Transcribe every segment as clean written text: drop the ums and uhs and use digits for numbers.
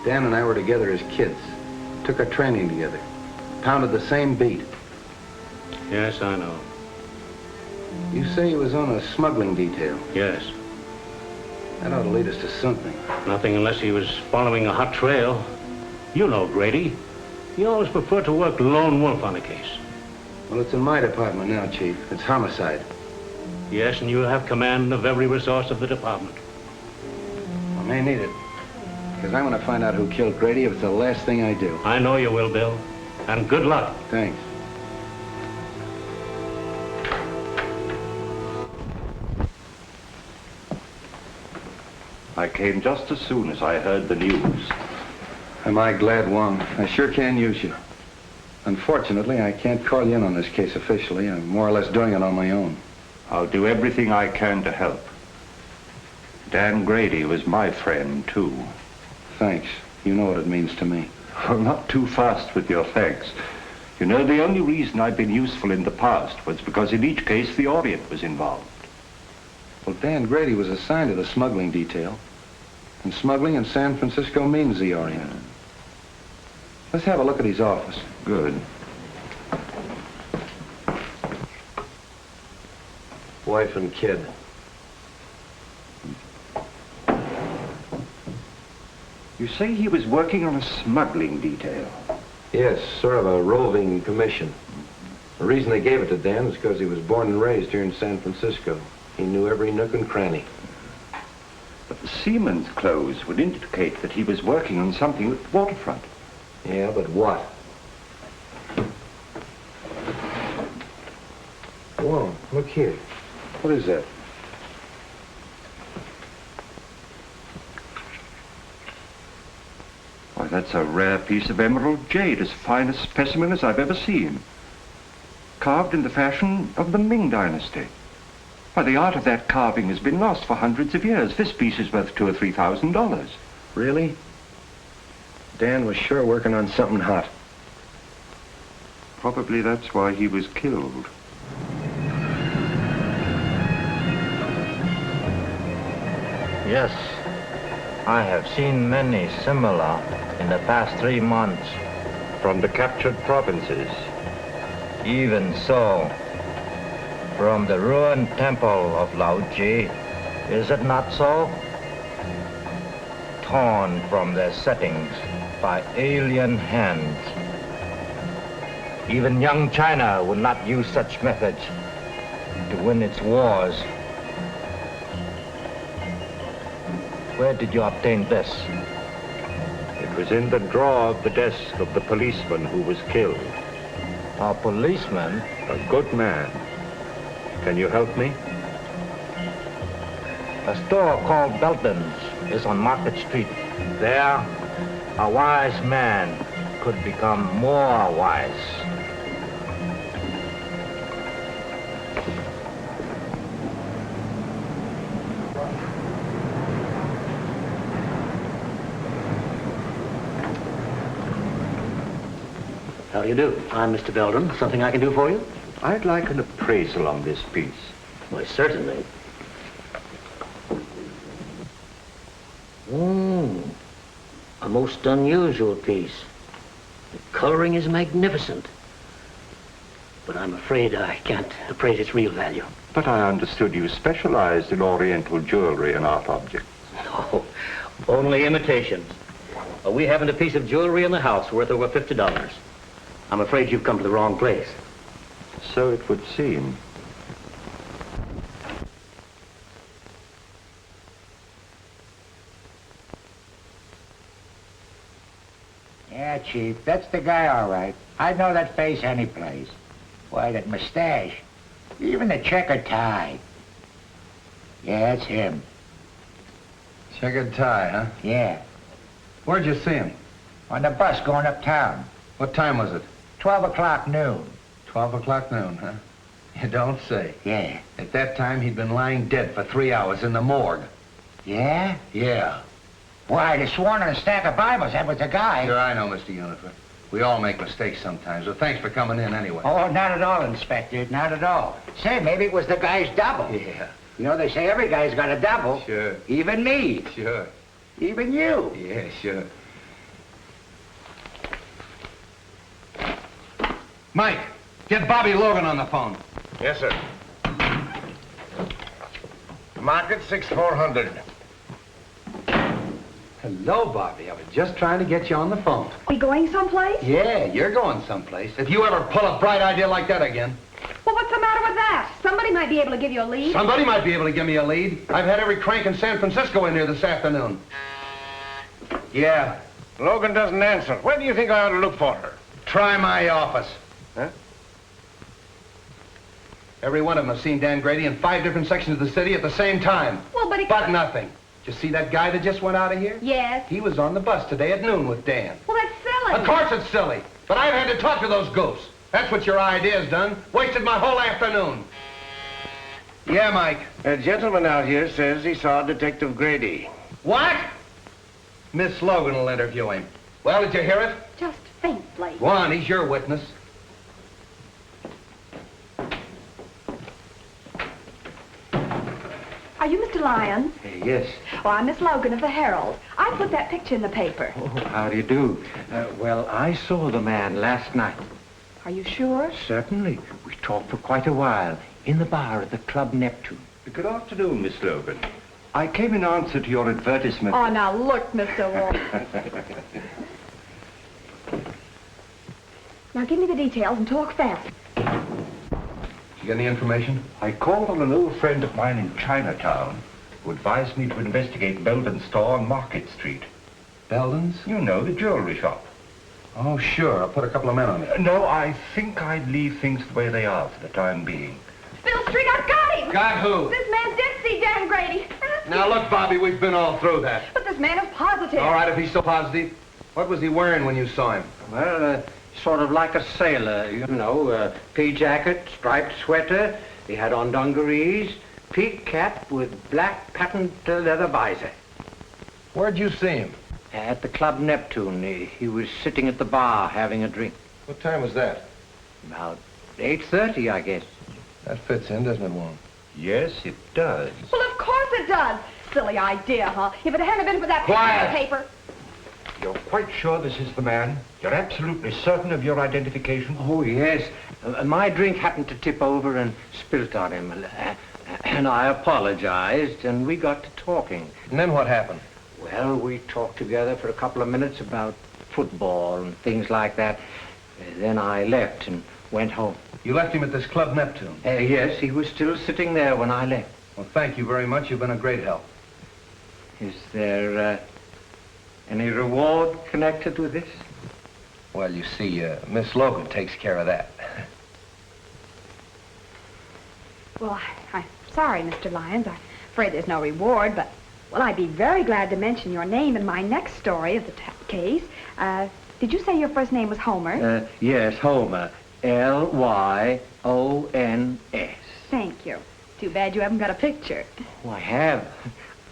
Dan and I were together as kids. Took our training together. Pounded the same beat. Yes, I know. You say he was on a smuggling detail. Yes. That ought to lead us to something. Nothing unless he was following a hot trail. You know Grady. He always preferred to work lone wolf on a case. Well, it's in my department now, Chief. It's homicide. Yes, and you have command of every resource of the department. I may need it. Because I'm going to find out who killed Grady if it's the last thing I do. I know you will, Bill. And good luck. Thanks. I came just as soon as I heard the news. Am I glad, Wong? I sure can use you. Unfortunately, I can't call you in on this case officially. I'm more or less doing it on my own. I'll do everything I can to help. Dan Grady was my friend, too. Thanks. You know what it means to me. Well, not too fast with your thanks. You know, the only reason I've been useful in the past was because in each case the Orient was involved. Well, Dan Grady was assigned to the smuggling detail. And smuggling in San Francisco means the Orient. Let's have a look at his office. Good. Wife and kid. You say he was working on a smuggling detail? Yes, sort of a roving commission. The reason they gave it to Dan is because he was born and raised here in San Francisco. He knew every nook and cranny. But the seaman's clothes would indicate that he was working on something at the waterfront. Yeah, but what? Whoa, look here. What is that? Why, that's a rare piece of emerald jade, as fine a specimen as I've ever seen. Carved in the fashion of the Ming Dynasty. Why, the art of that carving has been lost for hundreds of years. This piece is worth $2,000 or $3,000. Really? Dan was sure working on something hot. Probably that's why he was killed. Yes, I have seen many similar in the past 3 months. From the captured provinces. Even so, from the ruined temple of Lao Ji, is it not so? Torn from their settings by alien hands. Even young China would not use such methods to win its wars. Where did you obtain this? It was in the drawer of the desk of the policeman who was killed. A policeman? A good man. Can you help me? A store called Belton's is on Market Street. There, a wise man could become more wise. How do you do? I'm Mr. Belden. Something I can do for you? I'd like an appraisal on this piece. Why, certainly. A most unusual piece. The coloring is magnificent. But I'm afraid I can't appraise its real value. But I understood you specialized in Oriental jewelry and art objects. No, only imitations. We haven't a piece of jewelry in the house worth over $50. I'm afraid you've come to the wrong place. So it would seem. Yeah, Chief, that's the guy, all right. I'd know that face any place. Why, that mustache. Even the checkered tie. Yeah, that's him. Checkered tie, huh? Yeah. Where'd you see him? On the bus going uptown. What time was it? 12 o'clock noon. 12 o'clock noon, huh? You don't say. Yeah. At that time, he'd been lying dead for 3 hours in the morgue. Yeah? Yeah. Why, I'd have sworn on a stack of Bibles that was the guy. Sure, I know, Mr. Unifer. We all make mistakes sometimes, so thanks for coming in anyway. Oh, not at all, Inspector, not at all. Say, maybe it was the guy's double. Yeah. You know, they say every guy's got a double. Sure. Even me. Sure. Even you. Yeah, sure. Mike, get Bobby Logan on the phone. Yes, sir. Market 6400. Hello, Bobby. I was just trying to get you on the phone. Are we going someplace? Yeah, you're going someplace. If you ever pull a bright idea like that again. Well, what's the matter with that? Somebody might be able to give you a lead. Somebody might be able to give me a lead. I've had every crank in San Francisco in here this afternoon. Yeah, Logan doesn't answer. Where do you think I ought to look for her? try my office. Huh? Every one of them has seen Dan Grady in 5 different sections of the city at the same time. Well, but But nothing. Did you see that guy that just went out of here? Yes. He was on the bus today at noon with Dan. Well, that's silly. Of course it's silly, but I've had to talk to those goofs. That's what your idea's done. Wasted my whole afternoon. Yeah, Mike. A gentleman out here says he saw Detective Grady. What? Miss Logan will interview him. Well, did you hear it? Just faintly. Go on, he's your witness. Are you Mr. Lyons? Yes. Oh, I'm Miss Logan of the Herald. I put that picture in the paper. Oh, how do you do? Well, I saw the man last night. Are you sure? Certainly. We talked for quite a while in the bar at the Club Neptune. Good afternoon, Miss Logan. I came in answer to your advertisement. Oh, now look, Mr. Wall. Now give me the details and talk fast. You get any information? I called on an old friend of mine in Chinatown who advised me to investigate Belden's store on Market Street. Belden's? You know, the jewelry shop. Oh, sure. I'll put a couple of men on it. No, I think I'd leave things the way they are for the time being. Bill Street, I've got him! Got who? This man did see Dan Grady. Now, look, Bobby, we've been all through that. But this man is positive. All right, if he's so positive. What was he wearing when you saw him? Well, sort of like a sailor, you know, pea jacket, striped sweater. He had on dungarees, peak cap with black patent leather visor. Where'd you see him? At the Club Neptune. He was sitting at the bar having a drink. What time was that? About 8:30, I guess. That fits in, doesn't it, Wong? Yes, it does. Well, of course it does. Silly idea, huh? If it hadn't been for that Quiet. paper. You're quite sure this is the man? You're absolutely certain of your identification? Oh, yes. My drink happened to tip over and spilt on him. And I apologized, and we got to talking. And then what happened? Well, we talked together for a couple of minutes about football and things like that. Then I left and went home. You left him at this Club Neptune. Yes, he was still sitting there when I left. Well, thank you very much. You've been a great help. Is there any reward connected with this? Well, you see, Miss Logan takes care of that. Well, I'm sorry, Mr. Lyons. I'm afraid there's no reward, but, well, I'd be very glad to mention your name in my next story of the case. Did you say your first name was Homer? Yes, Homer. Lyons. Thank you. Too bad you haven't got a picture. Oh, I have.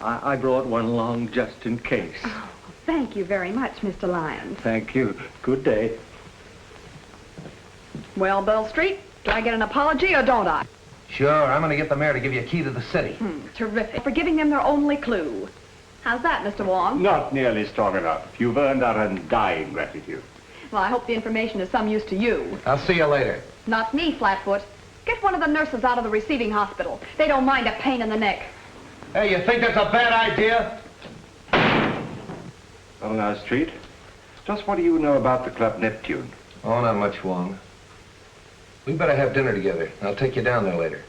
I brought one along just in case. Oh, well, thank you very much, Mr. Lyons. Thank you. Good day. Well, Bill Street, do I get an apology or don't I? Sure, I'm going to get the mayor to give you a key to the city. Terrific. For giving them their only clue. How's that, Mr. Wong? Not nearly strong enough. You've earned our undying gratitude. Well, I hope the information is some use to you. I'll see you later. Not me, Flatfoot. Get one of the nurses out of the receiving hospital. They don't mind a pain in the neck. Hey, you think that's a bad idea? Well, now, Street, just what do you know about the Club Neptune? Oh, not much, Wong. We better have dinner together. I'll take you down there later.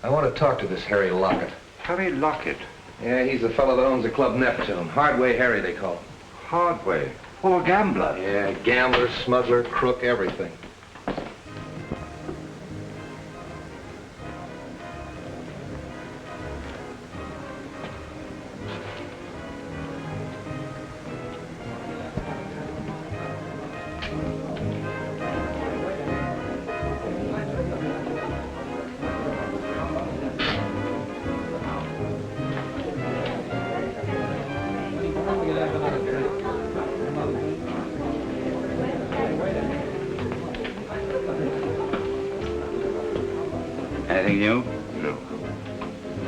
I want to talk to this Harry Lockett. Harry Lockett. Yeah, he's the fellow that owns the Club Neptune. Hardway Harry, they call him. Hardway. Oh, a gambler. Yeah, gambler, smuggler, crook, everything. Anything new? No.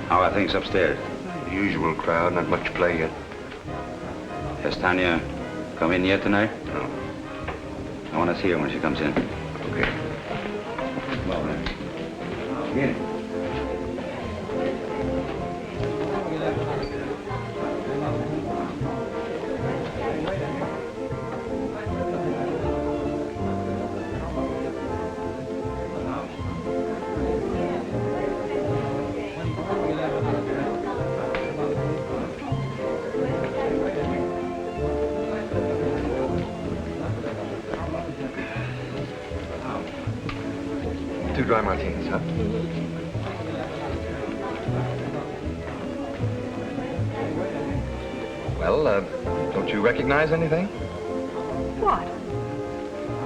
How are things upstairs? Usual crowd, not much play yet. Has Tanya come in yet tonight? No. I want to see her when she comes in. Okay. Get it. Two dry martinis, huh? Well, don't you recognize anything? What?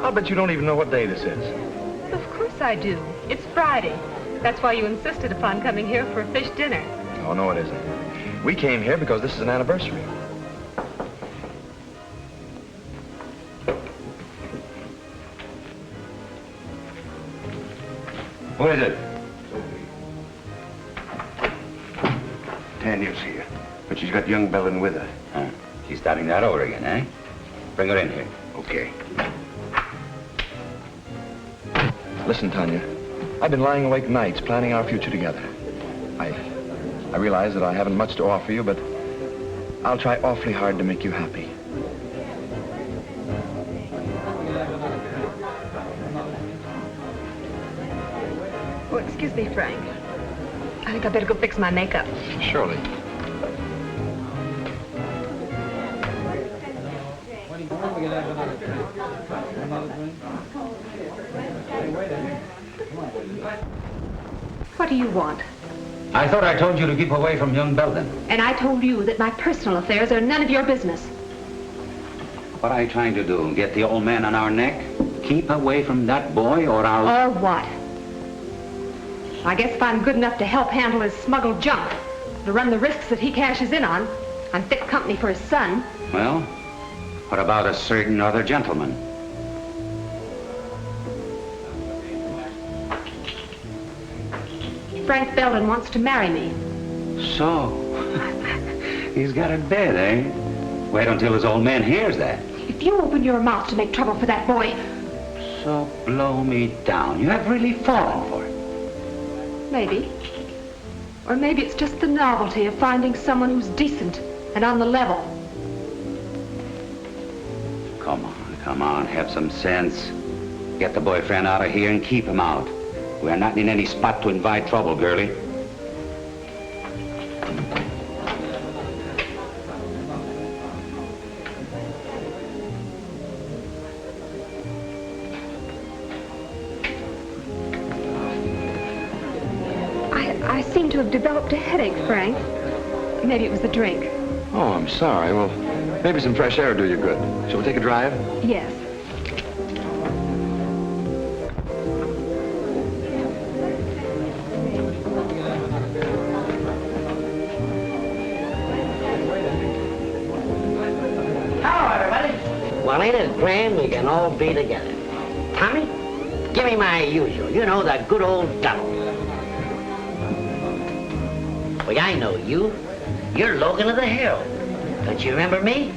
I'll bet you don't even know what day this is. Of course I do. It's Friday. That's why you insisted upon coming here for a fish dinner. Oh, no, it isn't. We came here because this is an anniversary. Who is it? Tanya's here, but she's got young Bellin with her. Huh. She's starting that over again, eh? Bring her in here. Okay. Listen, Tanya, I've been lying awake nights planning our future together. I realize that I haven't much to offer you, but I'll try awfully hard to make you happy. Oh, excuse me, Frank. I think I better go fix my makeup. Surely. What do you want? I thought I told you to keep away from young Belden. And I told you that my personal affairs are none of your business. What are you trying to do? Get the old man on our neck? Keep away from that boy or I'll... Or what? I guess if I'm good enough to help handle his smuggled junk, to run the risks that he cashes in on, I'm fit company for his son. Well, what about a certain other gentleman? Frank Belden wants to marry me. So, he's got a bed, eh? Wait until his old man hears that. If you open your mouth to make trouble for that boy... So blow me down. You have really fallen for it. Maybe. Or maybe it's just the novelty of finding someone who's decent and on the level. Come on, have some sense. Get the boyfriend out of here and keep him out. We're not in any spot to invite trouble, girlie. I seem to have developed a headache, Frank. Maybe it was the drink. Oh, I'm sorry. Well, maybe some fresh air will do you good. Shall we take a drive? Yes. Well, ain't it grand we can all be together? Tommy, give me my usual. You know, the good old double. Well, I know you. You're Logan of the Herald. Don't you remember me?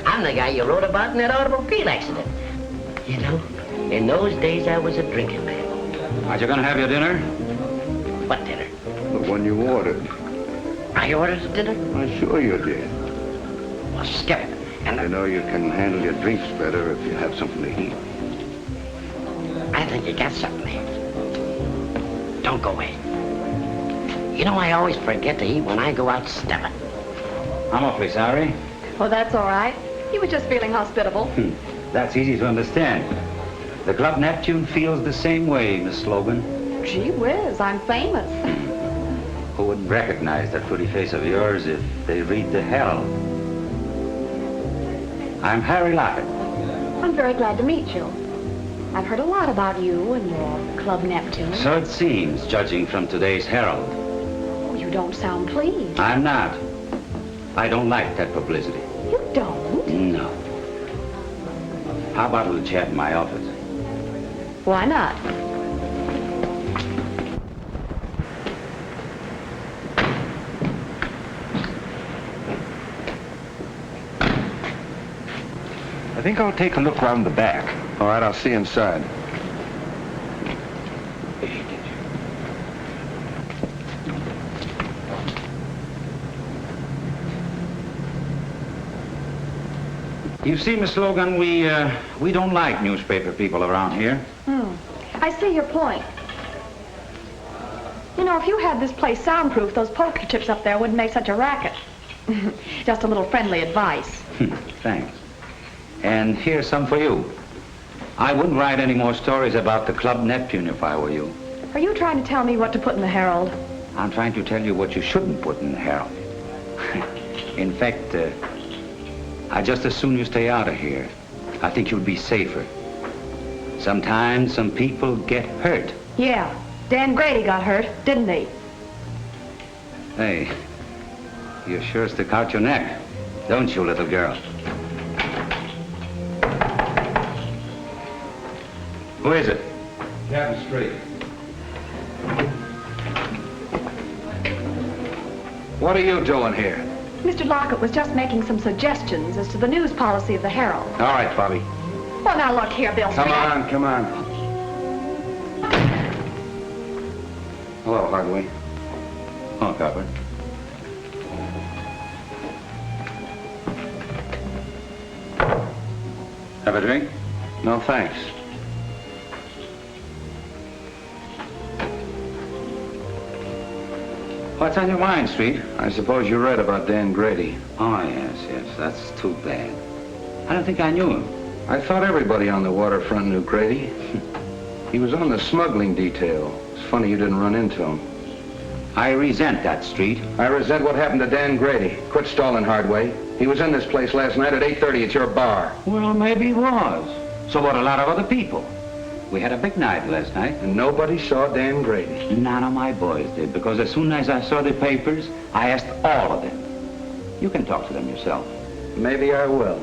I'm the guy you wrote about in that automobile accident. You know, in those days I was a drinking man. Aren't you gonna have your dinner? What dinner? The one you ordered. I ordered a dinner? I'm sure you did. Well, skip it. And You know you can handle your drinks better if you have something to eat. I think you got something there. Don't go away. You know, I always forget to eat when I go out stepping. I'm awfully sorry. Oh, that's all right. He was just feeling hospitable. That's easy to understand. The Club Neptune feels the same way, Miss Logan. Gee whiz, I'm famous. Who wouldn't recognize that pretty face of yours if they read the Herald? I'm Harry Lockett. I'm very glad to meet you. I've heard a lot about you and your Club Neptune. So it seems, judging from today's Herald. Oh, you don't sound pleased. I'm not. I don't like that publicity. You don't? No. How about a little chat in my office? Why not? I think I'll take a look round the back. All right, I'll see you inside. You see, Miss Logan, we don't like newspaper people around here. I see your point. You know, if you had this place soundproof, those poker chips up there wouldn't make such a racket. Just a little friendly advice. Thanks. And here's some for you. I wouldn't write any more stories about the Club Neptune if I were you. Are you trying to tell me what to put in the Herald? I'm trying to tell you what you shouldn't put in the Herald. In fact, I'd just as soon you stay out of here. I think you'd be safer. Sometimes some people get hurt. Yeah, Dan Grady got hurt, didn't he? Hey, you sure stick out your neck, don't you, little girl? Who is it? Captain Street. What are you doing here? Mr. Lockett was just making some suggestions as to the news policy of the Herald. All right, Bobby. Well, now look here, Bill. Come on, come on. Hello, Hardaway. Oh, Copper. Have a drink? No, thanks. What's on your mind, Street? I suppose you read about Dan Grady. Oh, yes, that's too bad. I don't think I knew him. I thought everybody on the waterfront knew Grady. He was on the smuggling detail. It's funny you didn't run into him. I resent that, Street. I resent what happened to Dan Grady. Quit stalling, Hardway. He was in this place last night at 8:30 at your bar. Well, maybe he was. So what a lot of other people. We had a big night last night. And nobody saw Dan Grady. None of my boys did, because as soon as I saw the papers, I asked all of them. You can talk to them yourself. Maybe I will.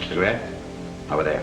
Cigarette? Over there.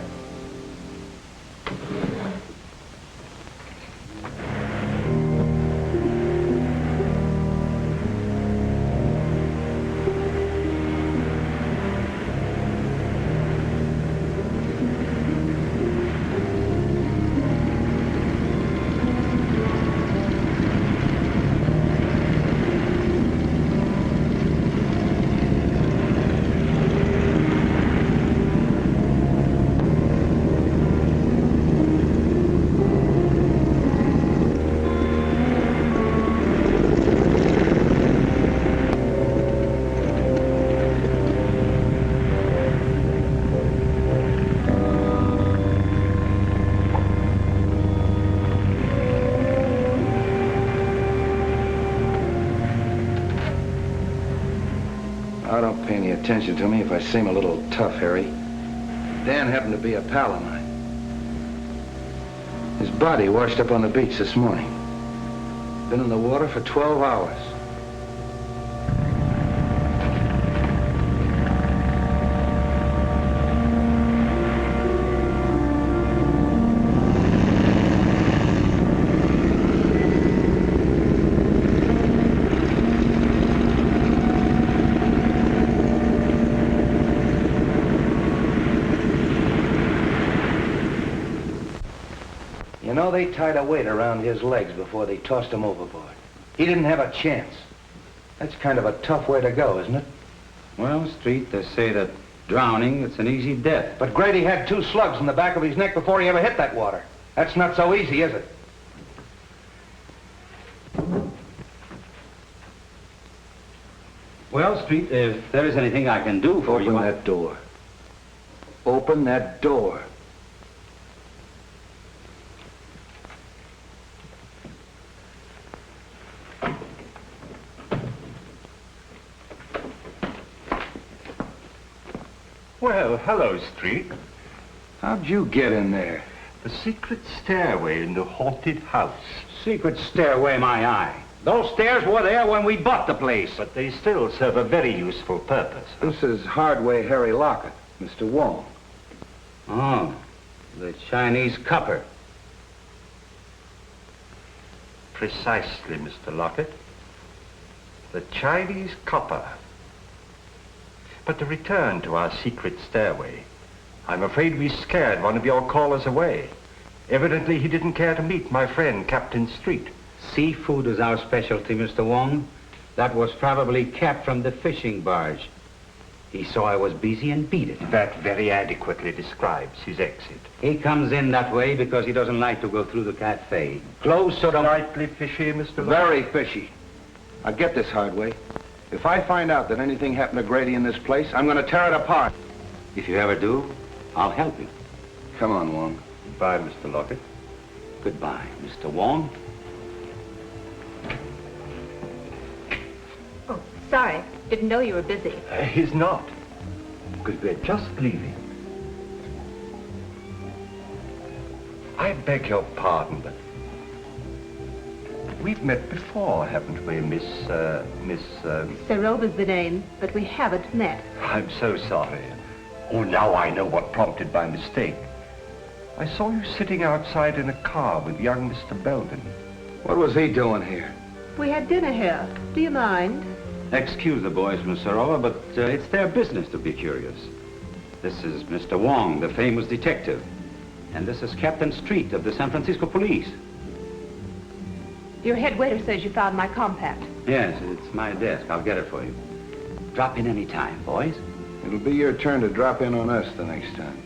Oh, don't pay any attention to me if I seem a little tough, Harry. Dan happened to be a pal of mine. His body washed up on the beach this morning. Been in the water for 12 hours. You know, they tied a weight around his legs before they tossed him overboard. He didn't have a chance. That's kind of a tough way to go, isn't it? Well, Street, they say that drowning, it's an easy death. But Grady had 2 slugs in the back of his neck before he ever hit that water. That's not so easy, is it? Well, Street, if there is anything I can do for you... Open that door. Open that door. Well, hello, Street. How'd you get in there? The secret stairway in the haunted house. Secret stairway, my eye. Those stairs were there when we bought the place. But they still serve a very useful purpose. This is Hardway Harry Lockett, Mr. Wong. Oh, the Chinese copper. Precisely, Mr. Lockett. The Chinese copper. But to return to our secret stairway, I'm afraid we scared one of your callers away. Evidently, he didn't care to meet my friend, Captain Street. Seafood is our specialty, Mr. Wong. That was probably Cap from the fishing barge. He saw I was busy and beat it. That very adequately describes his exit. He comes in that way because he doesn't like to go through the cafe. Close so don't... Slightly fishy, Mr. Very fishy. Now get this, Hardway. If I find out that anything happened to Grady in this place, I'm going to tear it apart. If you ever do, I'll help you. Come on, Wong. Goodbye, Mr. Lockett. Goodbye, Mr. Wong. Oh, sorry. Didn't know you were busy. He's not. Because we're just leaving. I beg your pardon, but we've met before, haven't we, Miss... Serova's the name, but we haven't met. I'm so sorry. Oh, now I know what prompted my mistake. I saw you sitting outside in a car with young Mr. Belden. What was he doing here? We had dinner here. Do you mind? Excuse the boys, Miss Serova, but it's their business to be curious. This is Mr. Wong, the famous detective. And this is Captain Street of the San Francisco Police. Your head waiter says you found my compact. Yes, it's my desk. I'll get it for you. Drop in any time, boys. It'll be your turn to drop in on us the next time.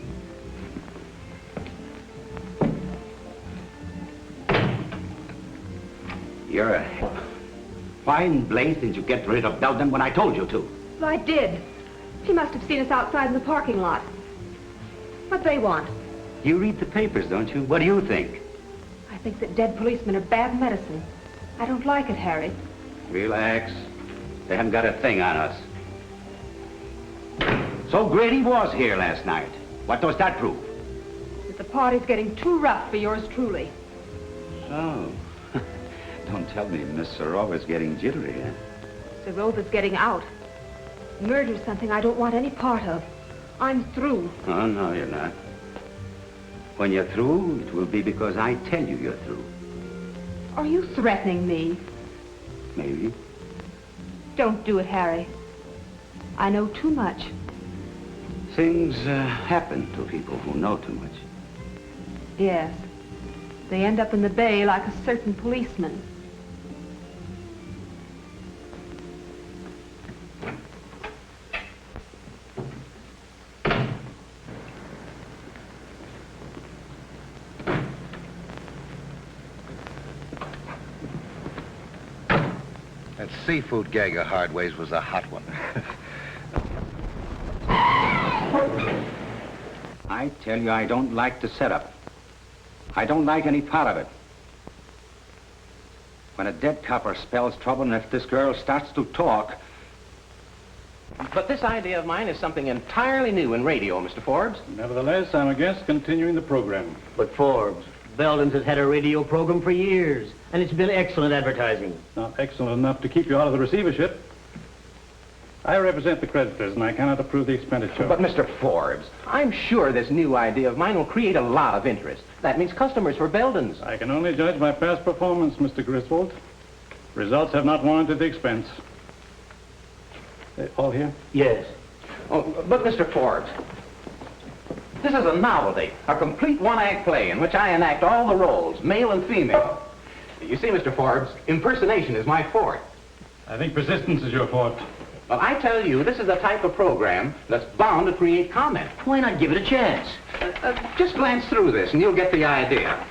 You're a... Why in blaze did you get rid of Belden when I told you to? Well, I did. He must have seen us outside in the parking lot. What they want? You read the papers, don't you? What do you think? I think that dead policemen are bad medicine. I don't like it, Harry. Relax. They haven't got a thing on us. So Grady was here last night. What does that prove? That the party's getting too rough for yours truly. So... Don't tell me Miss Serova's getting jittery, huh? Serova's getting out. Murder's something I don't want any part of. I'm through. Oh, no, you're not. When you're through, it will be because I tell you you're through. Are you threatening me? Maybe. Don't do it, Harry. I know too much. Things happen to people who know too much. Yes. They end up in the bay like a certain policeman. That seafood gag of Hardway's was a hot one. I tell you, I don't like the setup. I don't like any part of it. When a dead copper spells trouble, and if this girl starts to talk... But this idea of mine is something entirely new in radio, Mr. Forbes. Nevertheless, I'm a guest continuing the program. But Forbes, Belden's has had a radio program for years, and it's been excellent advertising. Not excellent enough to keep you out of the receivership. I represent the creditors, and I cannot approve the expenditure. But, Mr. Forbes, I'm sure this new idea of mine will create a lot of interest. That means customers for Belden's. I can only judge by past performance, Mr. Griswold. Results have not warranted the expense. They all here? Yes. Oh, but, Mr. Forbes, this is a novelty, a complete one-act play in which I enact all the roles, male and female. You see, Mr. Forbes, impersonation is my forte. I think persistence is your forte. Well, I tell you, this is the type of program that's bound to create comment. Why not give it a chance? Just glance through this and you'll get the idea.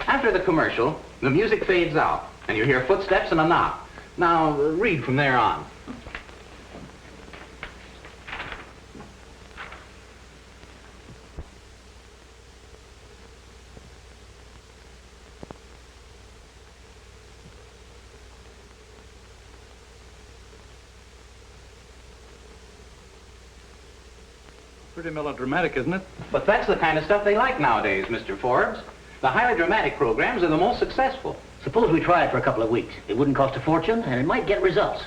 After the commercial, the music fades out and you hear footsteps and a knock. Now, read from there on. Pretty melodramatic, isn't it? But that's the kind of stuff they like nowadays, Mr. Forbes. The highly dramatic programs are the most successful. Suppose we try it for a couple of weeks. It wouldn't cost a fortune, and it might get results.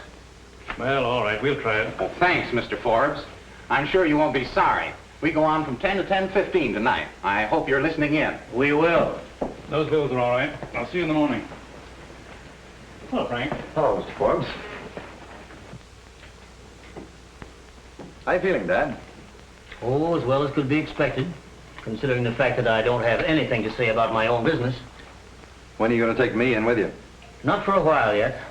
Well, all right, we'll try it. Well, thanks, Mr. Forbes. I'm sure you won't be sorry. We go on from 10 to 10:15 tonight. I hope you're listening in. We will. Those bills are all right. I'll see you in the morning. Hello, Frank. Hello, Mr. Forbes. How you feeling, Dad? Oh, as well as could be expected. considering the fact that I don't have anything to say about my own business. When are you going to take me in with you? Not for a while yet.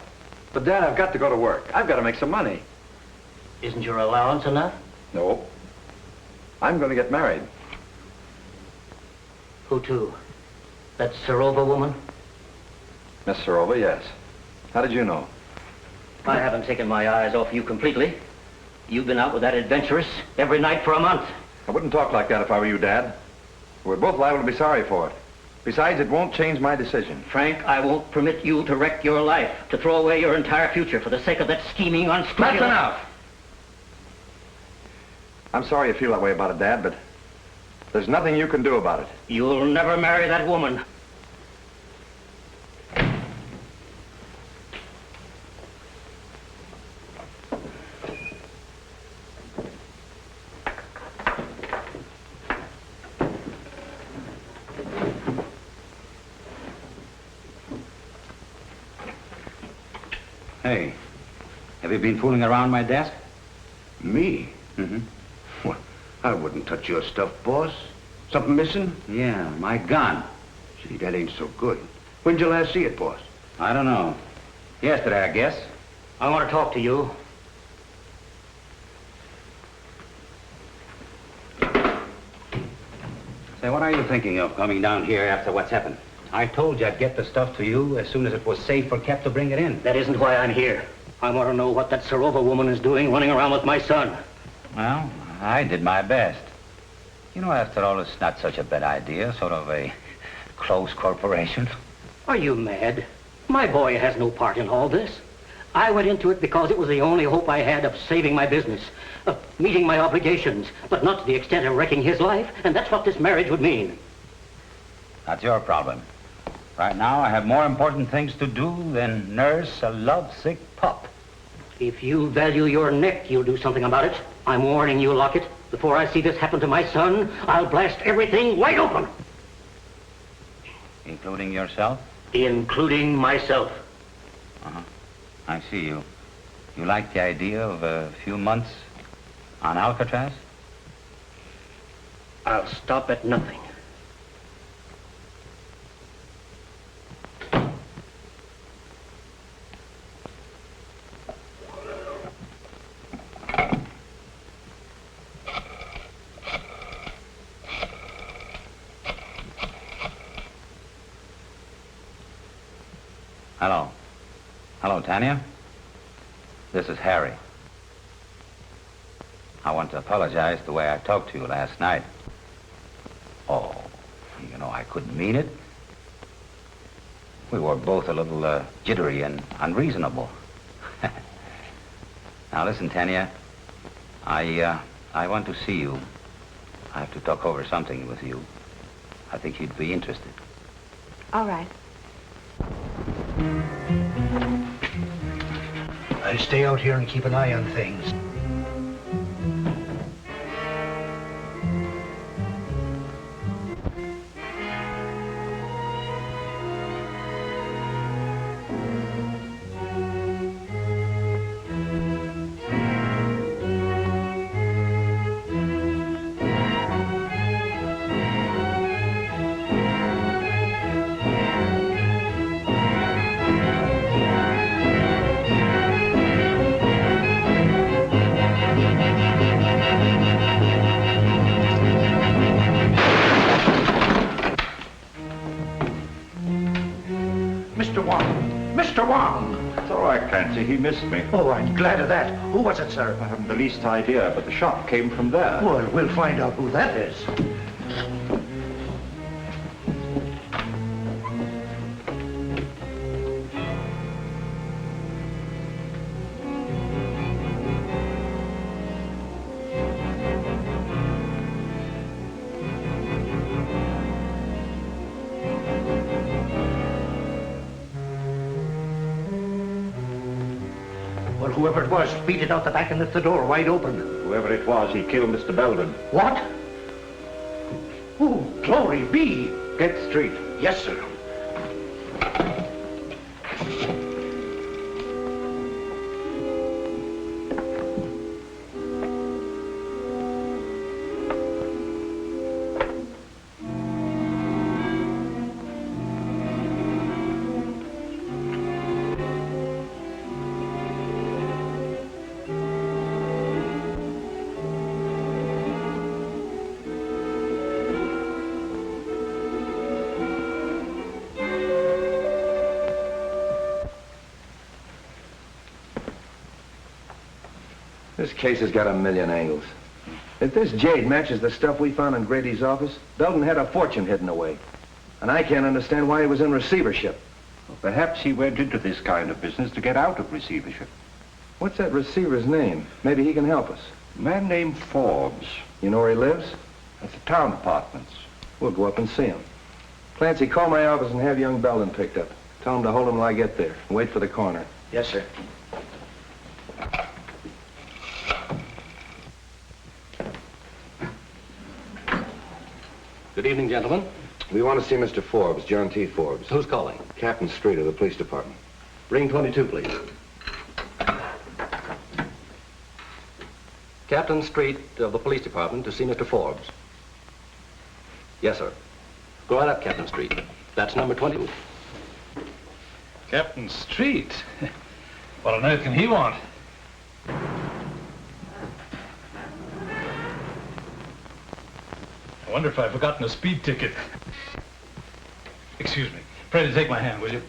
But, Dad, I've got to go to work. I've got to make some money. Isn't your allowance enough? No. I'm going to get married. Who to? That Serova woman? Miss Serova, yes. How did you know? I haven't taken my eyes off you completely. You've been out with that adventuress every night for a month. I wouldn't talk like that if I were you, Dad. We're both liable to be sorry for it. Besides, it won't change my decision. Frank, I won't permit you to wreck your life, to throw away your entire future for the sake of that scheming, unscrupulous... That's enough! I'm sorry you feel that way about it, Dad, but there's nothing you can do about it. You'll never marry that woman. Hey, have you been fooling around my desk? Me? Mm-hmm. Well, I wouldn't touch your stuff, boss. Something missing? Yeah, my gun. Gee, that ain't so good. When'd you last see it, boss? I don't know. Yesterday, I guess. I want to talk to you. Say, what are you thinking of coming down here after what's happened? I told you I'd get the stuff to you as soon as it was safe or kept to bring it in. That isn't why I'm here. I want to know what that Serova woman is doing running around with my son. Well, I did my best. You know, after all, it's not such a bad idea, sort of a close corporation. Are you mad? My boy has no part in all this. I went into it because it was the only hope I had of saving my business, of meeting my obligations, but not to the extent of wrecking his life, and that's what this marriage would mean. That's your problem. Right now, I have more important things to do than nurse a lovesick pup. If you value your neck, you'll do something about it. I'm warning you, Lockett. Before I see this happen to my son, I'll blast everything wide open. Including yourself? Including myself. Uh-huh. I see you. You like the idea of a few months on Alcatraz? I'll stop at nothing. Hello. Hello, Tanya. This is Harry. I want to apologize the way I talked to you last night. Oh, you know, I couldn't mean it. We were both a little jittery and unreasonable. Now, listen, Tanya. I want to see you. I have to talk over something with you. I think you'd be interested. All right. I stay out here and keep an eye on things. Mr. Wong! It's all right, Clancy. He missed me. Oh, I'm glad of that. Who was it, sir? I haven't the least idea, but the shot came from there. Well, we'll find out who that is. Well, whoever it was, beat it out the back and left the door wide open. Whoever it was, he killed Mr. Belden. What? Oh, glory be! Get straight. Yes, sir. This case has got a million angles. If this jade matches the stuff we found in Grady's office, Belden had a fortune hidden away. And I can't understand why he was in receivership. Well, perhaps he went into this kind of business to get out of receivership. What's that receiver's name? Maybe he can help us. A man named Forbes. You know where he lives? At the town apartments. We'll go up and see him. Clancy, call my office and have young Belden picked up. Tell him to hold him till I get there. And wait for the coroner. Yes, sir. Good evening, gentlemen. We want to see Mr. Forbes, John T. Forbes. Who's calling? Captain Street of the police department. Ring 22, please. Captain Street of the police department to see Mr. Forbes. Yes, sir. Go right up, Captain Street. That's number 22. Captain Street? What on earth can he want? I wonder if I've forgotten a speed ticket. Excuse me. Pray to take my hand, will you?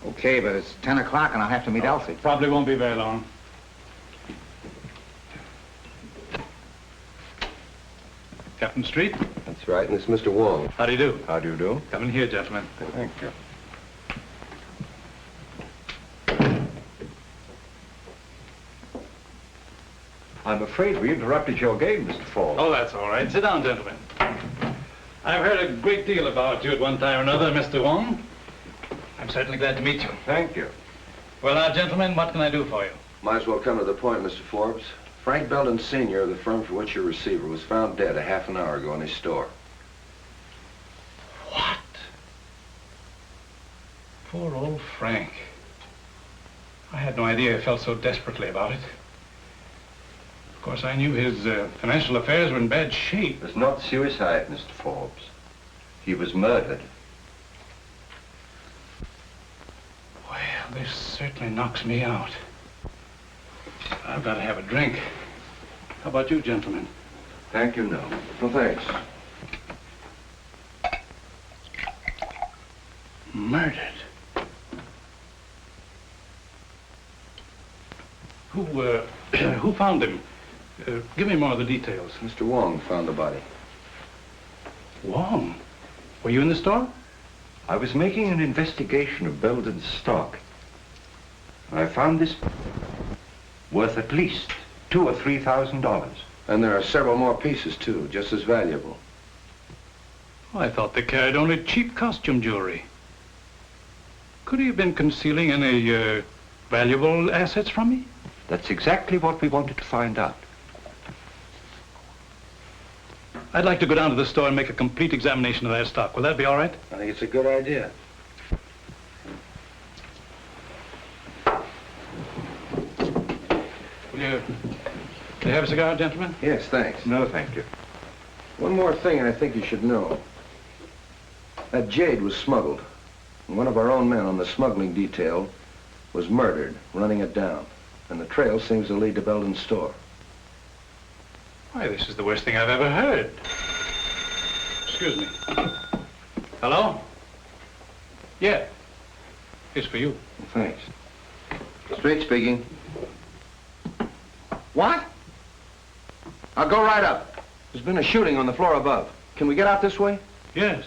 Okay, but it's 10 o'clock and I'll have to meet Elsie. Probably won't be very long. Captain Street? That's right, and it's Mr. Wong. How do you do? How do you do? Come in here, gentlemen. Thank you. I'm afraid we interrupted your game, Mr. Forbes. Oh, that's all right. Sit down, gentlemen. I've heard a great deal about you at one time or another, Mr. Wong. I'm certainly glad to meet you. Thank you. Well, now, gentlemen, what can I do for you? Might as well come to the point, Mr. Forbes. Frank Belden Sr. of the firm for which you're receiver was found dead a half an hour ago in his store. What? Poor old Frank. I had no idea he felt so desperately about it. Of course, I knew his financial affairs were in bad shape. It was not suicide, Mr. Forbes. He was murdered. Well, this certainly knocks me out. I've got to have a drink. How about you, gentlemen? Thank you, no. Well, thanks. Murdered. Who found him? Give me more of the details. Mr. Wong found the body. Wong? Were you in the store? I was making an investigation of Belden's stock. I found this worth at least $2,000 or $3,000. And there are several more pieces, too, just as valuable. Oh, I thought they carried only cheap costume jewelry. Could he have been concealing any valuable assets from me? That's exactly what we wanted to find out. I'd like to go down to the store and make a complete examination of their stock. Will that be all right? I think it's a good idea. Will you have a cigar, gentlemen? Yes, thanks. No, thank you. One more thing I think you should know. That jade was smuggled. And one of our own men on the smuggling detail was murdered, running it down. And the trail seems to lead to Belden's store. Why, this is the worst thing I've ever heard. Excuse me. Hello? Yeah. It's for you. Well, thanks. Street speaking. What? I'll go right up. There's been a shooting on the floor above. Can we get out this way? Yes.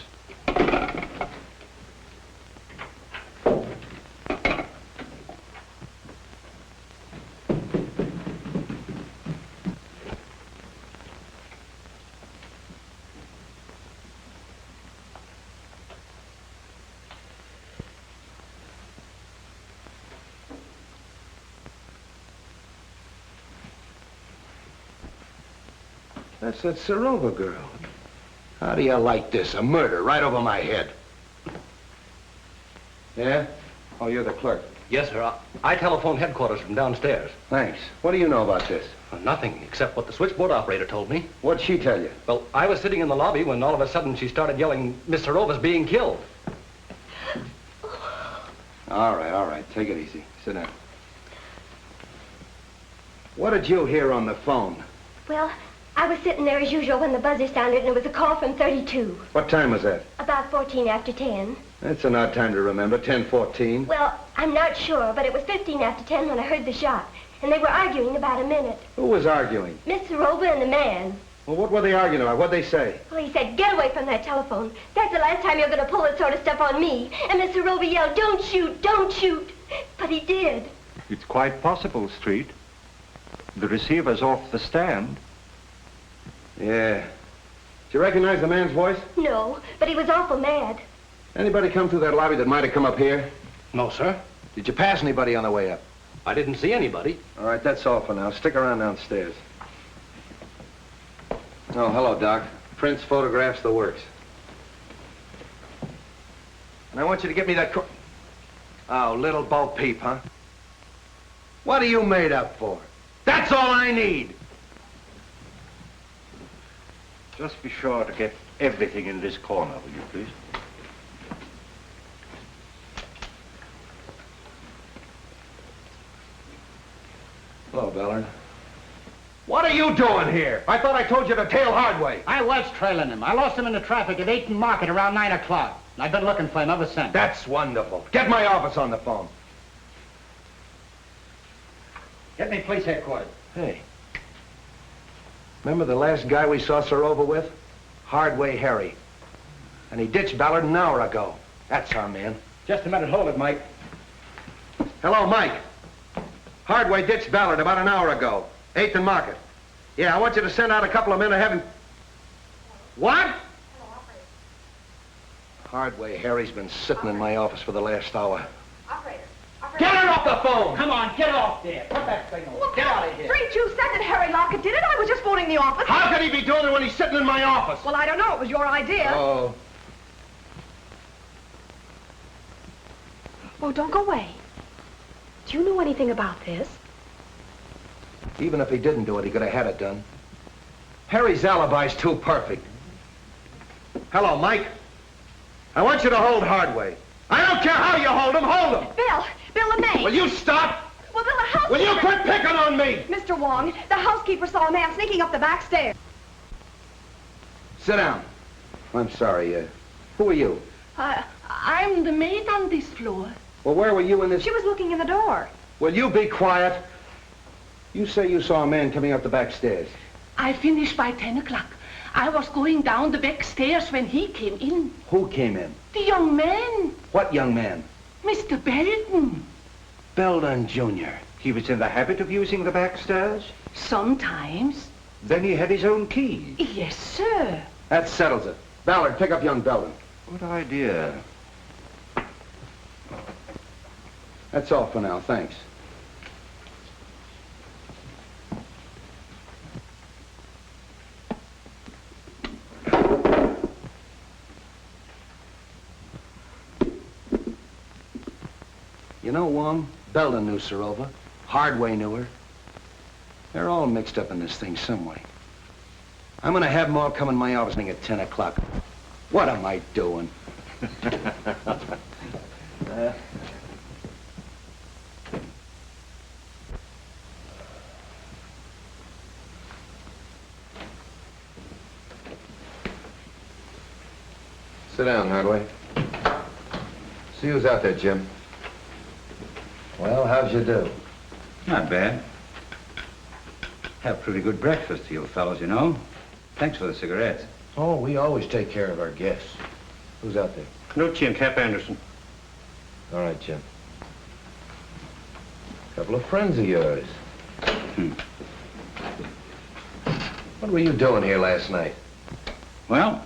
That's that Serova girl. How do you like this? A murder right over my head. Yeah? Oh, you're the clerk. Yes, sir. I telephoned headquarters from downstairs. Thanks. What do you know about this? Nothing, except what the switchboard operator told me. What'd she tell you? Well, I was sitting in the lobby when all of a sudden she started yelling, Miss Serova's being killed. All right. Take it easy. Sit down. What did you hear on the phone? Well, I was sitting there as usual when the buzzer sounded, and it was a call from 32. What time was that? About 14 after 10. That's an odd time to remember, 10:14. Well, I'm not sure, but it was 15 after 10 when I heard the shot. and they were arguing about a minute. Who was arguing? Miss Sarova and the man. Well, what were they arguing about? What'd they say? Well, he said, get away from that telephone. That's the last time you're going to pull that sort of stuff on me. And Miss Sarova yelled, don't shoot, don't shoot. But he did. It's quite possible, Street. The receiver's off the stand. Yeah. Did you recognize the man's voice? No, but he was awful mad. Anybody come through that lobby that might have come up here? No, sir. Did you pass anybody on the way up? I didn't see anybody. All right, that's all for now. Stick around downstairs. Oh, hello, Doc. Prints, photographs, the works. And I want you to get me that Oh, little Bo Peep, huh? What are you made up for? That's all I need! Just be sure to get everything in this corner, will you, please? Hello, Ballard. What are you doing here? I thought I told you to tail Hardway. I was trailing him. I lost him in the traffic at 8th and Market around 9 o'clock. I've been looking for him ever since. That's wonderful. Get my office on the phone. Get me police headquarters. Hey. Remember the last guy we saw Sarova with? Hardway Harry. And he ditched Ballard an hour ago. That's our man. Just a minute. Hold it, Mike. Hello, Mike. Hardway ditched Ballard about an hour ago. 8th and Market. Yeah, I want you to send out a couple of men to have him... What? Hardway Harry's been sitting in my office for the last hour. Operator. Get her off the phone! Come on, get off there. Put that thing on. Get out of here. Street, you said that Harry Lockett did it. I was just phoning the office. How could he be doing it when he's sitting in my office? Well, I don't know. It was your idea. Oh. Oh, don't go away. Do you know anything about this? Even if he didn't do it, he could have had it done. Harry's alibi's too perfect. Hello, Mike. I want you to hold Hardway. I don't care how you hold him, hold him! Bill the maid. Will you stop? Well, Bill, the housekeeper... Will you quit picking on me? Mr. Wong, the housekeeper saw a man sneaking up the back stairs. Sit down. I'm sorry, who are you? I'm the maid on this floor. Well, where were you in this... She was looking in the door. Will you be quiet? You say you saw a man coming up the back stairs. I finished by 10 o'clock. I was going down the back stairs when he came in. Who came in? The young man. What young man? Mr. Belden. Belden Jr. He was in the habit of using the back stairs? Sometimes. Then he had his own key? Yes, sir. That settles it. Ballard, pick up young Belden. Good idea. That's all for now, thanks. You know, Wong, Belden knew Sarova. Hardway knew her. They're all mixed up in this thing some way. I'm gonna have them all come in my office at 10 o'clock. What am I doing? Sit down, Hardway. See who's out there, Jim. Well, how'd you do? Not bad. Have pretty good breakfast, you fellows, you know. Thanks for the cigarettes. Oh, we always take care of our guests. Who's out there? Knucci and Cap Anderson. All right, Jim. Couple of friends of yours. What were you doing here last night? Well,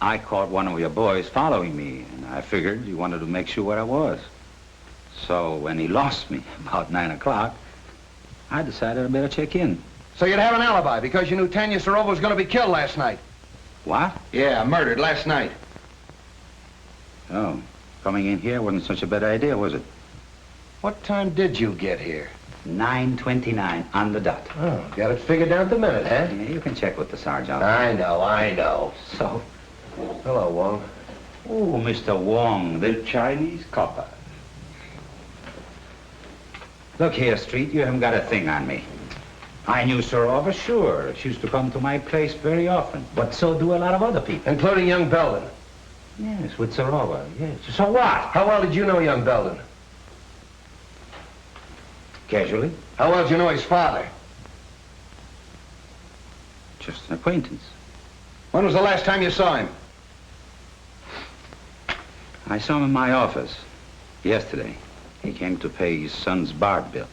I caught one of your boys following me, and I figured you wanted to make sure where I was. So when he lost me about 9 o'clock, I decided I better check in. So you'd have an alibi because you knew Tanya Sarova was going to be killed last night. What? Yeah, murdered last night. Oh, coming in here wasn't such a bad idea, was it? What time did you get here? 9:29 on the dot. Oh, got it figured down to the minute, huh? Yeah, you can check with the sergeant. I know. So? Hello, Wong. Oh, Mr. Wong, the Chinese copper. Look here, Street, you haven't got a thing on me. I knew Sarova, sure. She used to come to my place very often. But so do a lot of other people. Including young Belden. Yes, with Sarova, yes. So what? How well did you know young Belden? Casually. How well do you know his father? Just an acquaintance. When was the last time you saw him? I saw him in my office yesterday. He came to pay his son's bar bill.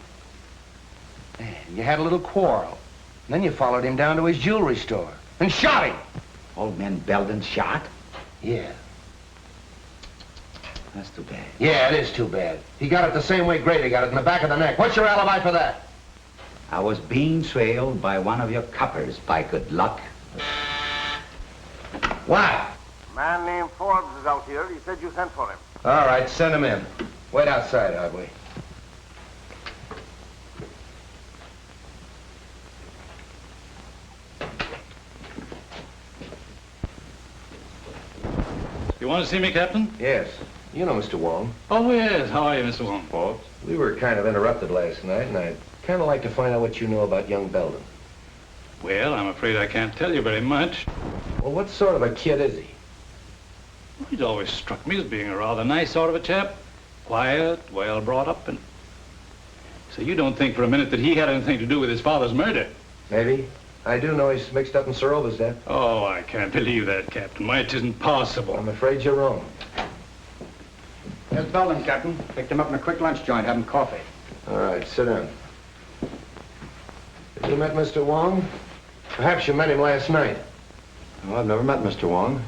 Man, you had a little quarrel. And then you followed him down to his jewelry store and shot him. Old man Belden shot? Yeah. That's too bad. Yeah, it is too bad. He got it the same way Grady got it, in the back of the neck. What's your alibi for that? I was being trailed by one of your coppers, by good luck. What? A man named Forbes is out here. He said you sent for him. All right, send him in. Wait outside, Hobley. You want to see me, Captain? Yes. You know Mr. Wong. Oh, yes. How are you, Mr. Wong? Forbes. We were kind of interrupted last night, and I'd kind of like to find out what you know about young Belden. Well, I'm afraid I can't tell you very much. Well, what sort of a kid is he? He's always struck me as being a rather nice sort of a chap. Quiet, well brought up, and... So you don't think for a minute that he had anything to do with his father's murder? Maybe. I do know he's mixed up in Sorova's death. Oh, I can't believe that, Captain. Why, it isn't possible. I'm afraid you're wrong. There's Belden, Captain. Picked him up in a quick lunch joint, having coffee. All right, sit down. Have you met Mr. Wong? Perhaps you met him last night. Oh, I've never met Mr. Wong.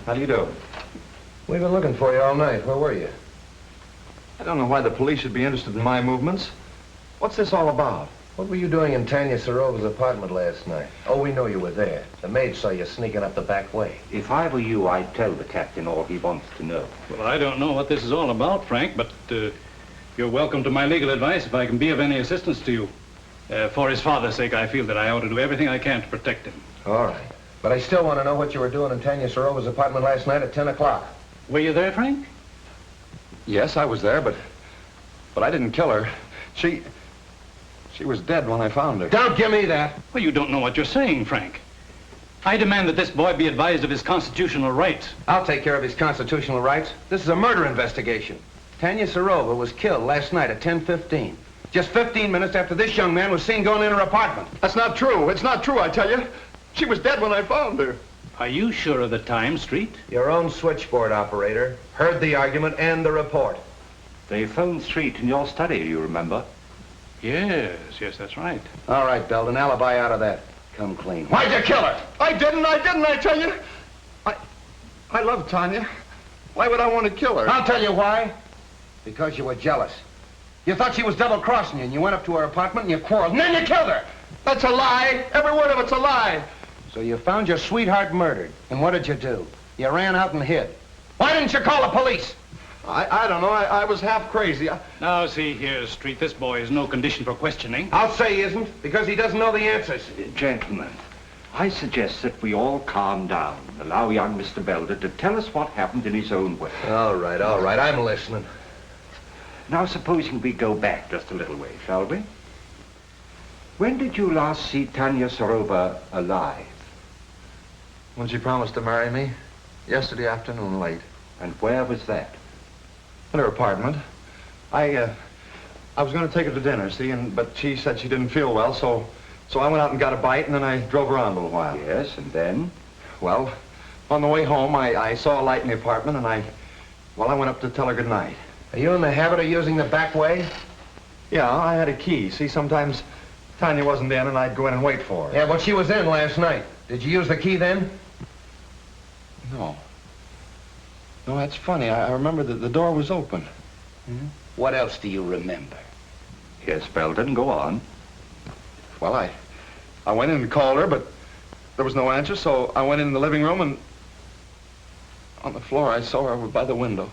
How do you do? We've been looking for you all night. Where were you? I don't know why the police should be interested in my movements. What's this all about? What were you doing in Tanya Sorova's apartment last night? Oh, we know you were there. The maid saw you sneaking up the back way. If I were you, I'd tell the captain all he wants to know. Well, I don't know what this is all about, Frank, but you're welcome to my legal advice if I can be of any assistance to you. For his father's sake, I feel that I ought to do everything I can to protect him. All right. But I still want to know what you were doing in Tanya Sorova's apartment last night at 10 o'clock. Were you there, Frank? Yes, I was there, but I didn't kill her. She was dead when I found her. Don't give me that. Well, you don't know what you're saying, Frank. I demand that this boy be advised of his constitutional rights. I'll take care of his constitutional rights. This is a murder investigation. Tanya Sorova was killed last night at 10:15. Just 15 minutes after this young man was seen going in her apartment. That's not true. It's not true, I tell you. She was dead when I found her. Are you sure of the time, Street? Your own switchboard operator heard the argument and the report. They phoned Street in your study, you remember? Yes, that's right. All right, Belden, alibi out of that. Come clean. Why'd you kill her? I didn't, I tell you. I love Tanya. Why would I want to kill her? I'll tell you why. Because you were jealous. You thought she was double-crossing you, and you went up to her apartment and you quarreled, and then you killed her. That's a lie. Every word of it's a lie. So you found your sweetheart murdered, and what did you do? You ran out and hid. Why didn't you call the police? I don't know. I was half crazy. Now, see here, Street, this boy is no condition for questioning. I'll say he isn't, because he doesn't know the answers. Gentlemen, I suggest that we all calm down. Allow young Mr. Belden to tell us what happened in his own way. All right. I'm listening. Now, supposing we go back just a little way, shall we? When did you last see Tanya Sorova alive? When she promised to marry me, yesterday afternoon late. And where was that? In her apartment. I was going to take her to dinner, see, but she said she didn't feel well, so I went out and got a bite, and then I drove around a little while. Yes, and then? Well, on the way home, I saw a light in the apartment, and I went up to tell her good night. Are you in the habit of using the back way? Yeah, I had a key. See, sometimes Tanya wasn't in, and I'd go in and wait for her. Yeah, but she was in last night. Did you use the key then? No. No, that's funny. I remember that the door was open. Hmm? What else do you remember? Yes, Belden, go on. Well, I went in and called her, but there was no answer, so I went in the living room, and on the floor I saw her by the window.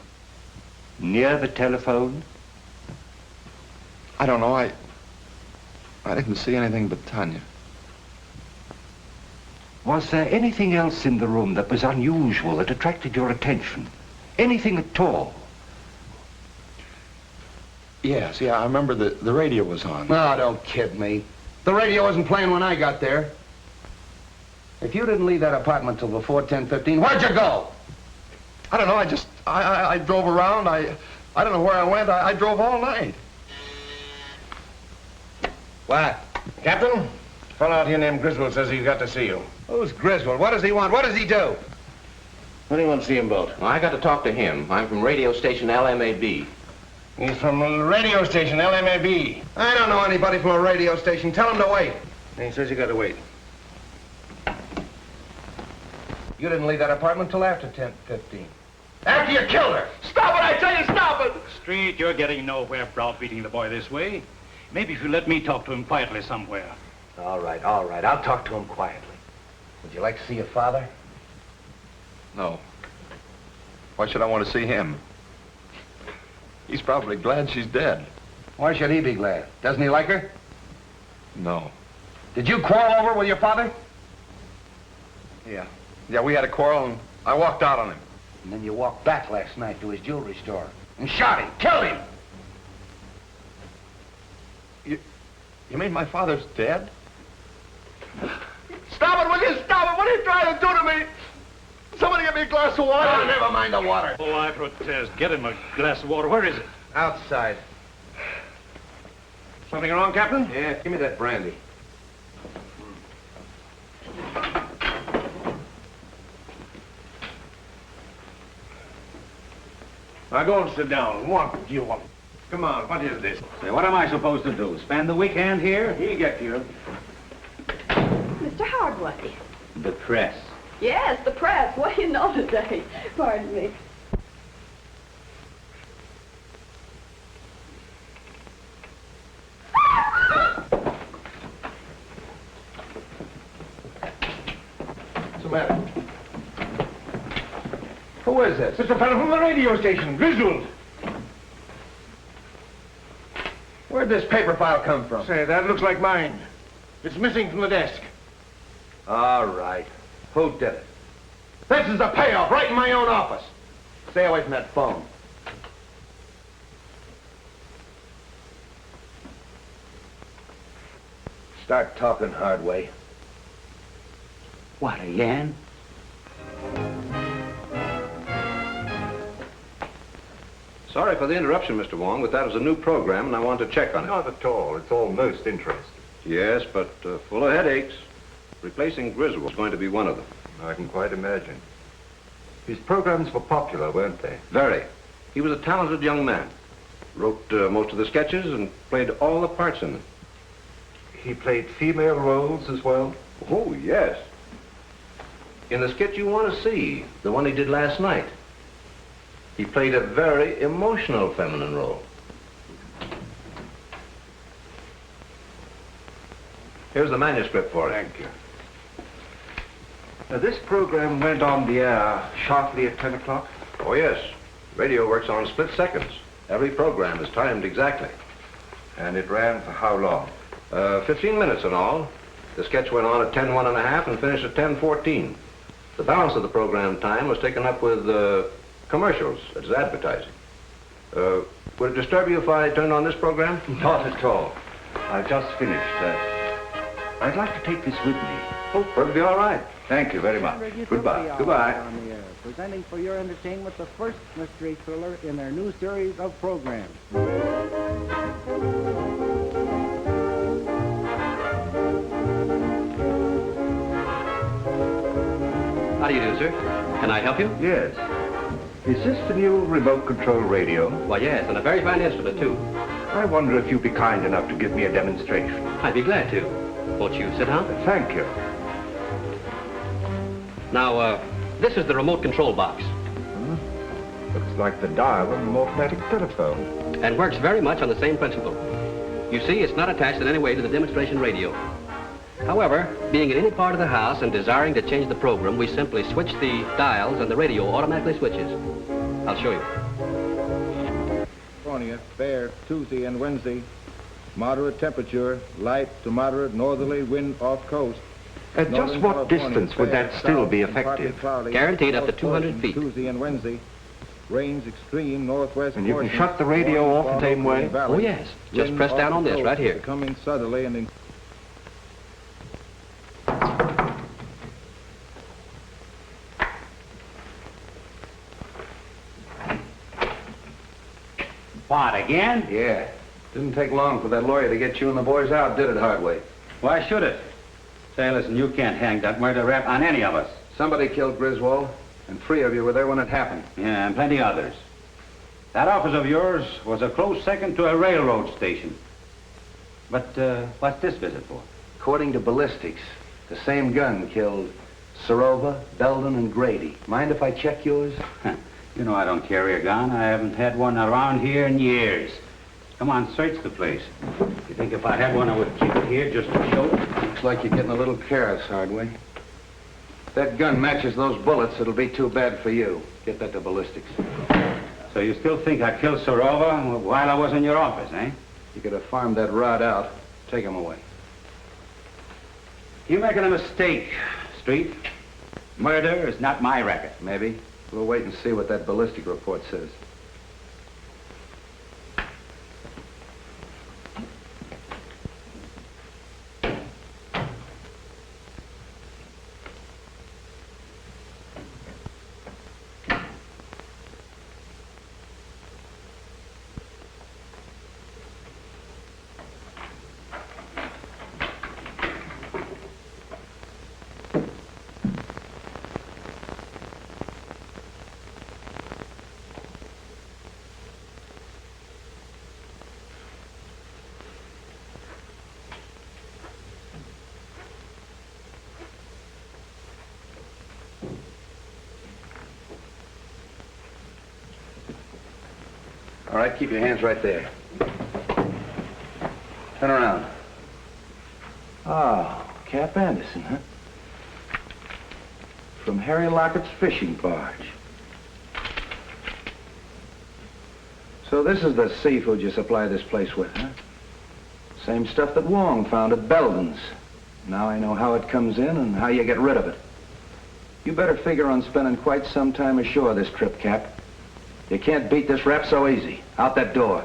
Near the telephone? I don't know. I didn't see anything but Tanya. Was there anything else in the room that was unusual, that attracted your attention? Anything at all? Yes, yeah, I remember the radio was on. No, don't kid me. The radio wasn't playing when I got there. If you didn't leave that apartment till before 10:15, where'd you go? I don't know, I drove around. I don't know where I went. I drove all night. What? Captain, a fellow out here named Griswold says he's got to see you. Who's Griswold? What does he want? What does he do? What do you want to see him about? Well, I got to talk to him. I'm from radio station LMAB. He's from the radio station, LMAB. I don't know anybody from a radio station. Tell him to wait. And he says you got to wait. You didn't leave that apartment till after 10:15. After you killed her! Stop it, I tell you, stop it! Street, you're getting nowhere browbeating the boy this way. Maybe if you let me talk to him quietly somewhere. All right. I'll talk to him quietly. Would you like to see your father? No. Why should I want to see him? He's probably glad she's dead. Why should he be glad? Doesn't he like her? No. Did you quarrel over with your father? Yeah. Yeah, we had a quarrel and I walked out on him. And then you walked back last night to his jewelry store and shot him, killed him. You mean my father's dead? Stop it, will you? Stop it! What are you trying to do to me? Somebody get me a glass of water. Oh, never mind the water. Oh, I protest. Get him a glass of water. Where is it? Outside. Something wrong, Captain? Yeah, give me that brandy. Now go and sit down. What do you want? Come on, what is this? Say, what am I supposed to do? Spend the weekend here? He'll get you. Mr. Hardway. The press. Yes, the press. What do you know today? Pardon me. What's the matter? Who is this? It's a fellow from the radio station, Griswold. Where'd this paper file come from? Say, that looks like mine. It's missing from the desk. All right. Who did it? This is the payoff, right in my own office. Stay away from that phone. Start talking, Hardway. What, again? Sorry for the interruption, Mr. Wong, but that was a new program, and I want to check on it. Not at all. It's all most interesting. Yes, but full of headaches. Replacing Griswold is going to be one of them. I can quite imagine. His programs were popular, weren't they? Very. He was a talented young man. Wrote most of the sketches and played all the parts in them. He played female roles as well? Oh, yes. In the skit you want to see, the one he did last night, he played a very emotional feminine role. Here's the manuscript for it. Thank you. Now, this program went on the air sharply at 10 o'clock? Oh, yes. Radio works on split seconds. Every program is timed exactly. And it ran for how long? 15 minutes in all. The sketch went on at 10:01 and finished at 10:14. The balance of the program time was taken up with commercials, as advertising. Would it disturb you if I turned on this program? Not at all. I've just finished. I'd like to take this with me. Oh, perfectly all right. Thank you very much. Goodbye. Goodbye. On the air, presenting for your entertainment the first mystery thriller in their new series of programs. How do you do, sir? Can I help you? Yes. Is this the new remote control radio? Why, yes, and a very fine instrument, too. I wonder if you'd be kind enough to give me a demonstration. I'd be glad to. Won't you sit down? Thank you. Now, this is the remote control box. Looks like the dial of an automatic telephone. And works very much on the same principle. You see, it's not attached in any way to the demonstration radio. However, being in any part of the house and desiring to change the program, we simply switch the dials and the radio automatically switches. I'll show you. California, fair Tuesday and Wednesday. Moderate temperature, light to moderate northerly wind off coast. At just what distance would that still be effective? Guaranteed up to 200 feet. Tuesday and Wednesday. Rains extreme northwest. And you can shut the radio off the same way? Oh, yes. Just press down on this right here. Coming southerly and What, again? Yeah. Didn't take long for that lawyer to get you and the boys out, did it, Hardway? Why should it? Say, listen, you can't hang that murder rap on any of us. Somebody killed Griswold, and 3 of you were there when it happened. Yeah, and plenty others. That office of yours was a close second to a railroad station. But what's this visit for? According to ballistics, the same gun killed Serova, Belden, and Grady. Mind if I check yours? You know I don't carry a gun. I haven't had one around here in years. Come on, search the place. You think if I had one, I would keep it here just to show it? Looks like you're getting a little careless, Hardway. If that gun matches those bullets, it'll be too bad for you. Get that to ballistics. So you still think I killed Serova while I was in your office, eh? You could have farmed that rod out. Take him away. You're making a mistake, Street. Murder is not my racket. Maybe. We'll wait and see what that ballistic report says. All right, keep your hands right there. Turn around. Oh, Cap Anderson, huh? From Harry Lockett's fishing barge. So this is the seafood you supply this place with, huh? Same stuff that Wong found at Belden's. Now I know how it comes in and how you get rid of it. You better figure on spending quite some time ashore this trip, Cap. You can't beat this rap so easy. Out that door.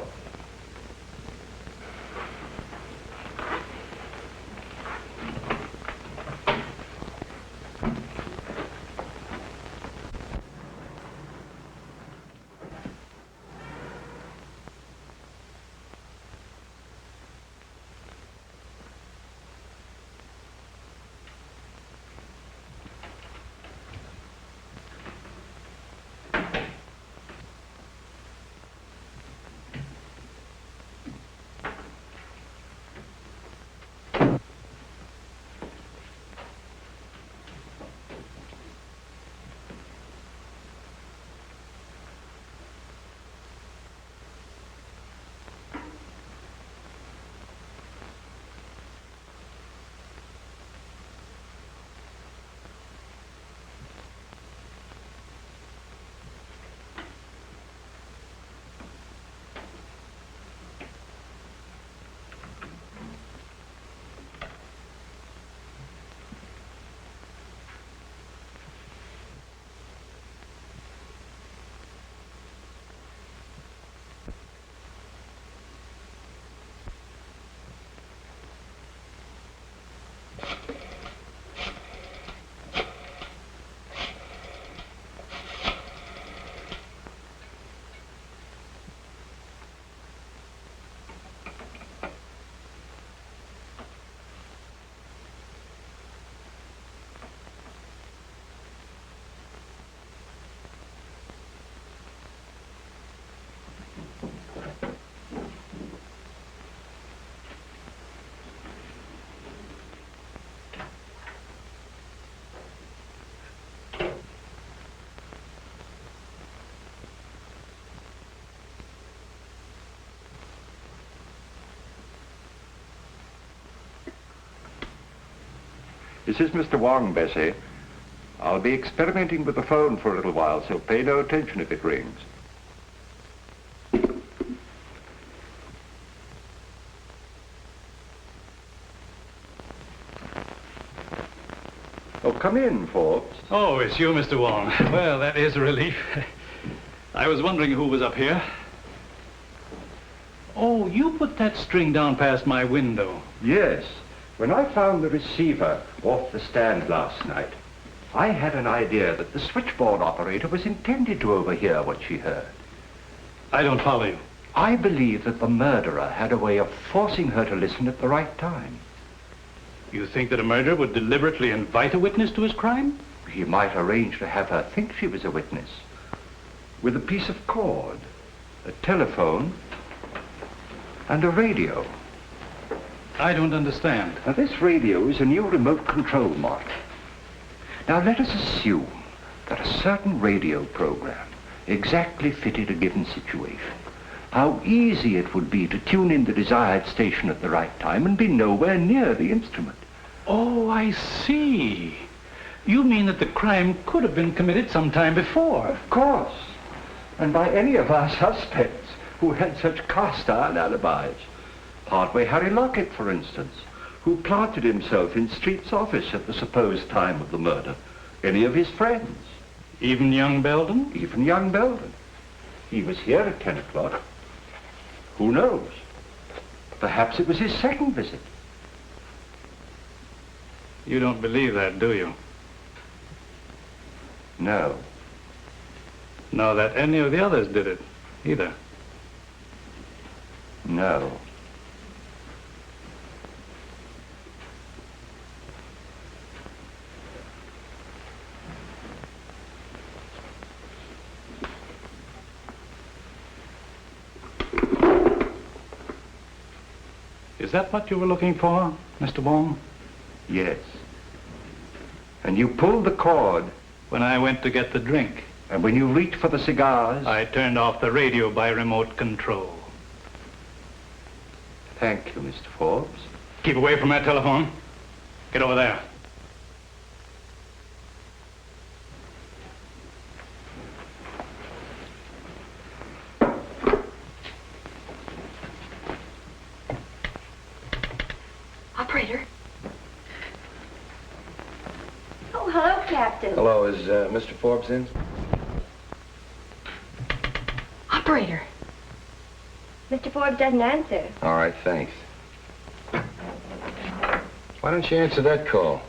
This is Mr. Wong, Bessie. I'll be experimenting with the phone for a little while, so pay no attention if it rings. Oh, come in, Forbes. Oh, it's you, Mr. Wong. Well, that is a relief. I was wondering who was up here. Oh, you put that string down past my window. Yes. When I found the receiver off the stand last night, I had an idea that the switchboard operator was intended to overhear what she heard. I don't follow you. I believe that the murderer had a way of forcing her to listen at the right time. You think that a murderer would deliberately invite a witness to his crime? He might arrange to have her think she was a witness. With a piece of cord, a telephone, and a radio. I don't understand. Now, this radio is a new remote control model. Now, let us assume that a certain radio program exactly fitted a given situation. How easy it would be to tune in the desired station at the right time and be nowhere near the instrument. Oh, I see. You mean that the crime could have been committed some time before? Of course. And by any of our suspects who had such cast-iron alibis. Partway Harry Lockett, for instance, who planted himself in Street's office at the supposed time of the murder. Any of his friends. Even young Belden? Even young Belden. He was here at 10 o'clock. Who knows? Perhaps it was his second visit. You don't believe that, do you? No. Nor that any of the others did it, either? No. Is that what you were looking for, Mr. Baum? Yes. And you pulled the cord. When I went to get the drink. And when you reached for the cigars. I turned off the radio by remote control. Thank you, Mr. Forbes. Keep away from that telephone. Get over there. Operator. Oh, hello, Captain. Hello, is Mr. Forbes in? Operator. Mr. Forbes doesn't answer. All right, thanks. Why don't you answer that call?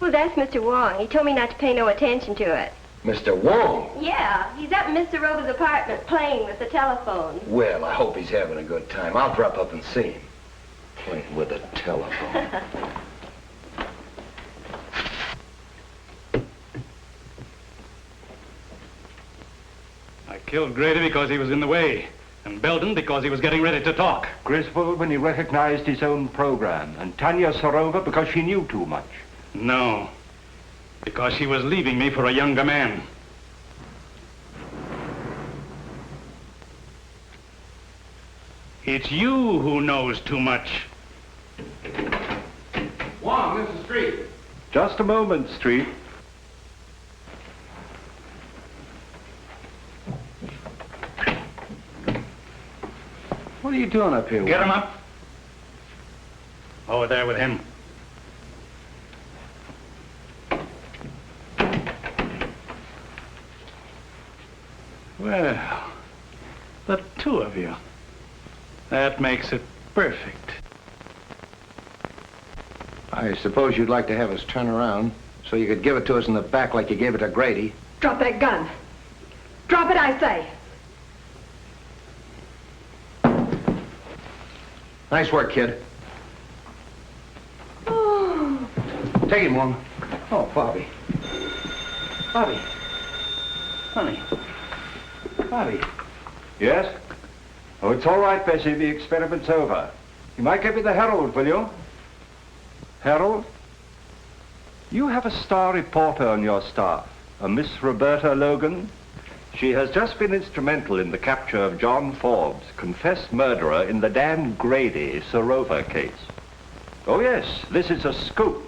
Well, that's Mr. Wong. He told me not to pay no attention to it. Mr. Wong? Yeah, he's up in Mr. Rover's apartment playing with the telephone. Well, I hope he's having a good time. I'll drop up and see him. Playing with a telephone. I killed Grady because he was in the way, and Belden because he was getting ready to talk. Griswold when he recognized his own program, and Tanya Sarova because she knew too much. No, because she was leaving me for a younger man. It's you who knows too much. Wong, this is Street. Just a moment, Street. What are you doing up here? Get him up. Over there with him. Well, the two of you. That makes it perfect. I suppose you'd like to have us turn around so you could give it to us in the back like you gave it to Grady. Drop that gun. Drop it, I say. Nice work, kid. Oh. Take him, Wong. Oh, Bobby. Bobby. Honey. Bobby. Yes? Oh, it's all right, Bessie. The experiment's over. You might give me the Herald, will you? Herald? You have a star reporter on your staff, a Miss Roberta Logan. She has just been instrumental in the capture of John Forbes, confessed murderer in the Dan Grady Sarova case. Oh, yes, this is a scoop.